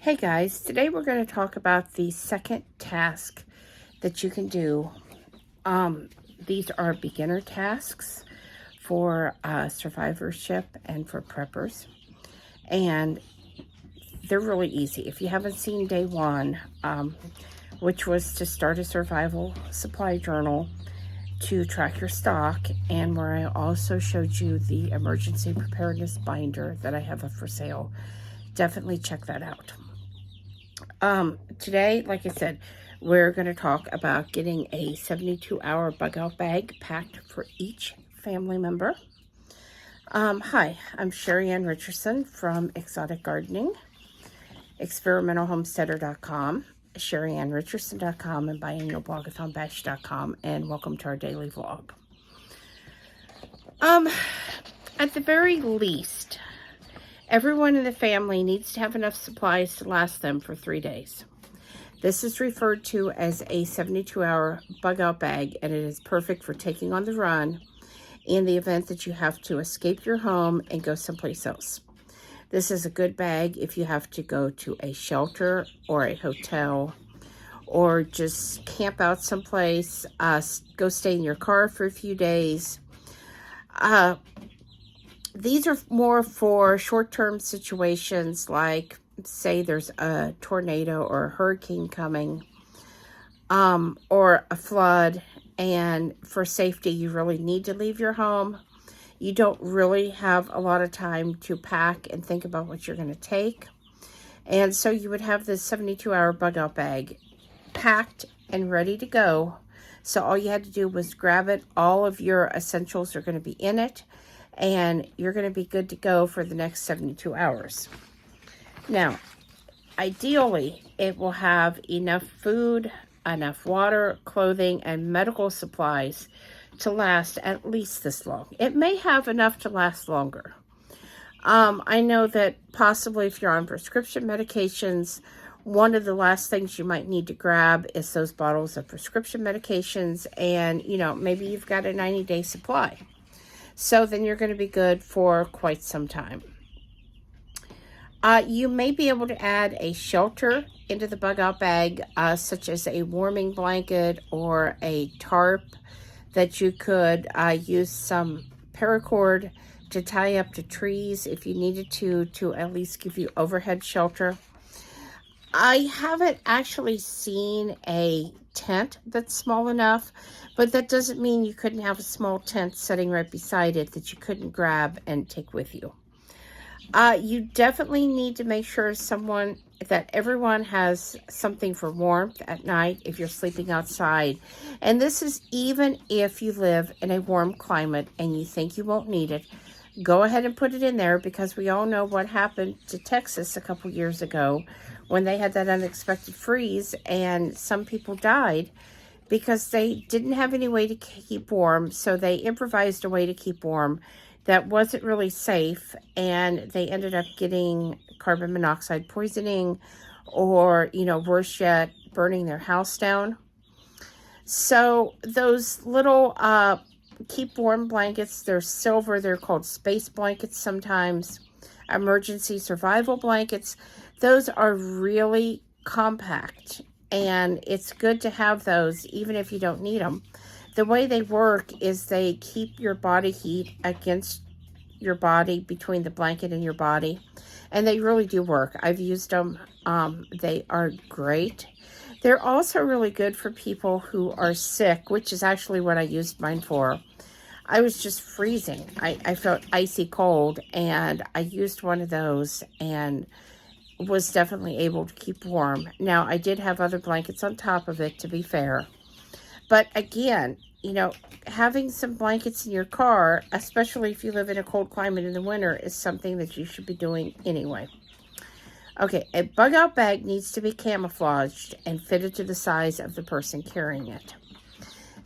Hey guys, today we're going to talk about the second task that you can do. These are beginner tasks for survivorship and for preppers, and they're really easy. If you haven't seen day one, which was to start a survival supply journal to track your stock, and where I also showed you the emergency preparedness binder that I have up for sale, definitely check that out. Today, like I said, we're going to talk about getting a 72-hour bug out bag packed for each family member. Hi, I'm Sheri Richerson from Exotic Gardening, experimentalhomesteader.com, SheriAnnRicherson.com, and biannualblogethonbash.com, and welcome to our daily vlog. At the very least, everyone in the family needs to have enough supplies to last them for 3 days. This is referred to as a 72-hour bug out bag, and it is perfect for taking on the run in the event that you have to escape your home and go someplace else. This is a good bag if you have to go to a shelter or a hotel or just camp out someplace, go stay in your car for a few days. These are more for short-term situations, like say there's a tornado or a hurricane coming, or a flood, and for safety you really need to leave your home. You don't really have a lot of time to pack and think about what you're going to take, and so you would have this 72-hour bug out bag packed and ready to go. So all you had to do was grab it. All of your essentials are going to be in it, and you're going to be good to go for the next 72 hours. Now, ideally, it will have enough food, enough water, clothing, and medical supplies to last at least this long. It may have enough to last longer. I know that possibly if you're on prescription medications, one of the last things you might need to grab is those bottles of prescription medications, and, maybe you've got a 90-day supply. So then you're going to be good for quite some time. You may be able to add a shelter into the bug out bag, such as a warming blanket or a tarp that you could use some paracord to tie up to trees if you needed to at least give you overhead shelter. I haven't actually seen a tent that's small enough, but that doesn't mean you couldn't have a small tent sitting right beside it that you couldn't grab and take with you. You definitely need to make sure that everyone has something for warmth at night if you're sleeping outside. And this is even if you live in a warm climate and you think you won't need it. Go ahead and put it in there, because we all know what happened to Texas a couple years ago when they had that unexpected freeze, and some people died because they didn't have any way to keep warm. So they improvised a way to keep warm that wasn't really safe, and they ended up getting carbon monoxide poisoning, or, worse yet, burning their house down. So those little keep warm blankets, they're silver, they're called space blankets sometimes, emergency survival blankets. Those are really compact, and it's good to have those even if you don't need them. The way they work is they keep your body heat against your body, between the blanket and your body, and they really do work. I've used them. They are great. They're also really good for people who are sick, which is actually what I used mine for. I was just freezing. I felt icy cold, and I used one of those and was definitely able to keep warm. Now, I did have other blankets on top of it, to be fair. But again, having some blankets in your car, especially if you live in a cold climate in the winter, is something that you should be doing anyway. Okay, a bug out bag needs to be camouflaged and fitted to the size of the person carrying it.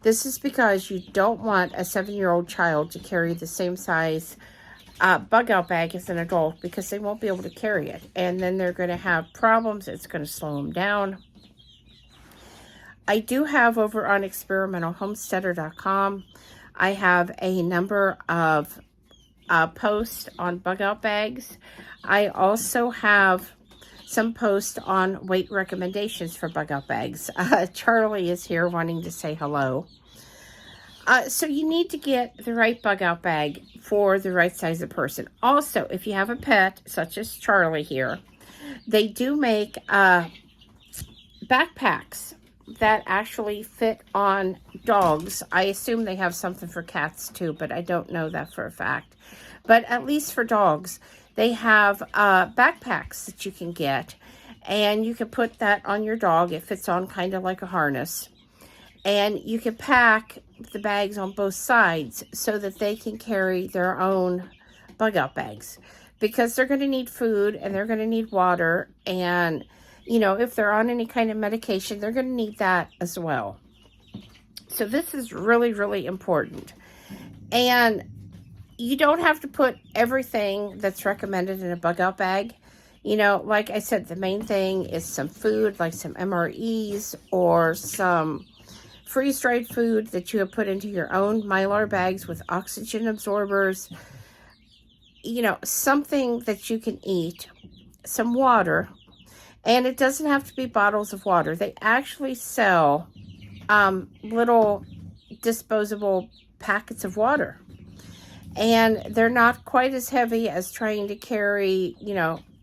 This is because you don't want a 7-year-old child to carry the same size bug out bag as an adult, because they won't be able to carry it, and then they're going to have problems. It's going to slow them down. I do have over on experimentalhomesteader.com, I have a number of posts on bug out bags. I also have some posts on weight recommendations for bug out bags. Charlie is here wanting to say hello. So you need to get the right bug out bag for the right size of person. Also, if you have a pet, such as Charlie here, they do make backpacks that actually fit on dogs. I assume they have something for cats too, but I don't know that for a fact. But at least for dogs, they have backpacks that you can get, and you can put that on your dog. It fits on kind of like a harness. And you can pack the bags on both sides so that they can carry their own bug out bags, because they're going to need food and they're going to need water, and if they're on any kind of medication, they're going to need that as well. So this is really, really important. And you don't have to put everything that's recommended in a bug out bag. Like I said, the main thing is some food, like some MREs or some freeze-dried food that you have put into your own Mylar bags with oxygen absorbers. Something that you can eat, some water. And it doesn't have to be bottles of water. They actually sell little disposable packets of water. And they're not quite as heavy as trying to carry,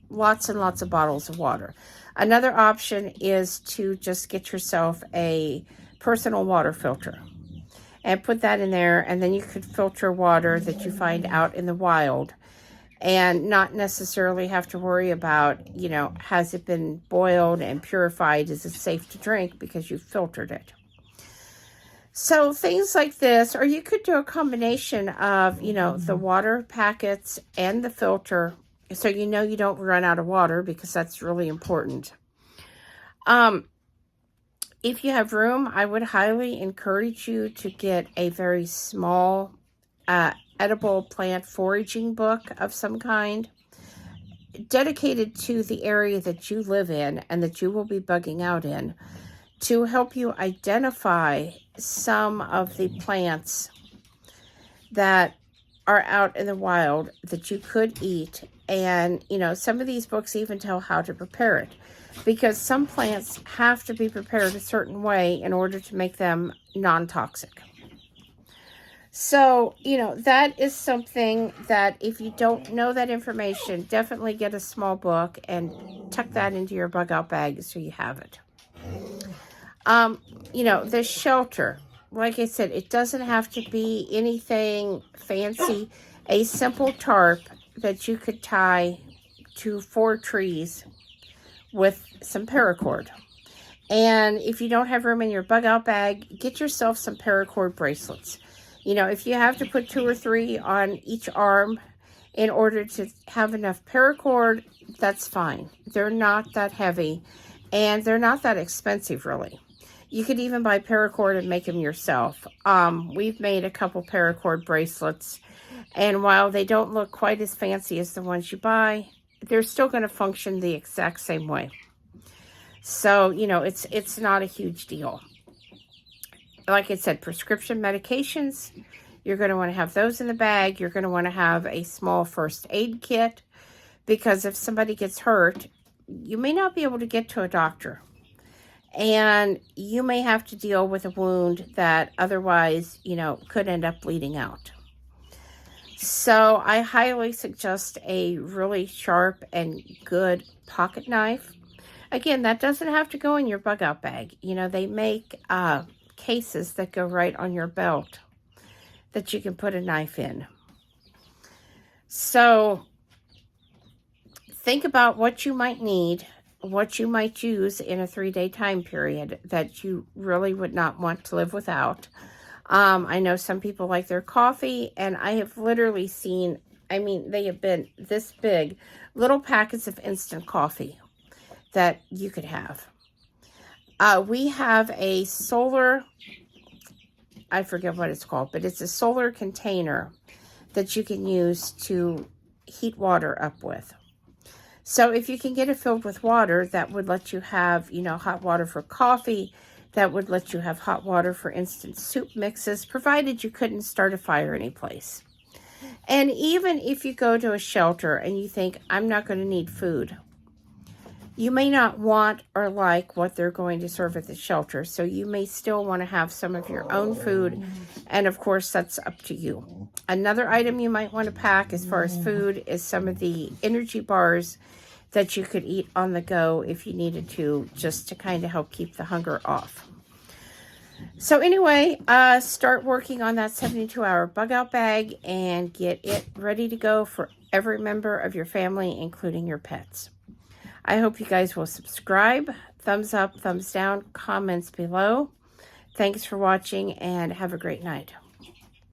lots and lots of bottles of water. Another option is to just get yourself a personal water filter and put that in there. And then you could filter water that you find out in the wild, and not necessarily have to worry about, has it been boiled and purified? Is it safe to drink because you filtered it? So things like this, or you could do a combination of, the water packets and the filter, so you don't run out of water, because that's really important. If you have room, I would highly encourage you to get a very small edible plant foraging book of some kind, dedicated to the area that you live in and that you will be bugging out in, to help you identify some of the plants that are out in the wild that you could eat. And, some of these books even tell how to prepare it, because some plants have to be prepared a certain way in order to make them non-toxic. So, that is something that if you don't know that information, definitely get a small book and tuck that into your bug out bag so you have it. The shelter, like I said, it doesn't have to be anything fancy. A simple tarp that you could tie to 4 trees with some paracord. And if you don't have room in your bug out bag, get yourself some paracord bracelets. If you have to put 2 or 3 on each arm in order to have enough paracord, that's fine. They're not that heavy, and they're not that expensive, really. You could even buy paracord and make them yourself. We've made a couple paracord bracelets, and while they don't look quite as fancy as the ones you buy, they're still going to function the exact same way. So, it's not a huge deal. Like I said, prescription medications, you're going to want to have those in the bag. You're going to want to have a small first aid kit, because if somebody gets hurt, you may not be able to get to a doctor. And you may have to deal with a wound that otherwise, could end up bleeding out. So I highly suggest a really sharp and good pocket knife. Again, that doesn't have to go in your bug out bag. They make cases that go right on your belt that you can put a knife in. So think about what you might need, what you might use in a 3-day time period that you really would not want to live without. I know some people like their coffee, and I have literally seen, they have been this big, little packets of instant coffee that you could have. We have a solar, I forget what it's called, but it's a solar container that you can use to heat water up with. So if you can get it filled with water, that would let you have, hot water for coffee. That would let you have hot water for instant soup mixes, provided you couldn't start a fire anyplace. And even if you go to a shelter and you think, I'm not going to need food, You may not want or like what they're going to serve at the shelter, so you may still want to have some of your own food, and of course, that's up to you. Another item you might want to pack as far as food is some of the energy bars that you could eat on the go if you needed to, just to kind of help keep the hunger off. So anyway, start working on that 72-hour bug out bag and get it ready to go for every member of your family, including your pets. I hope you guys will subscribe, thumbs up, thumbs down, comments below. Thanks for watching and have a great night.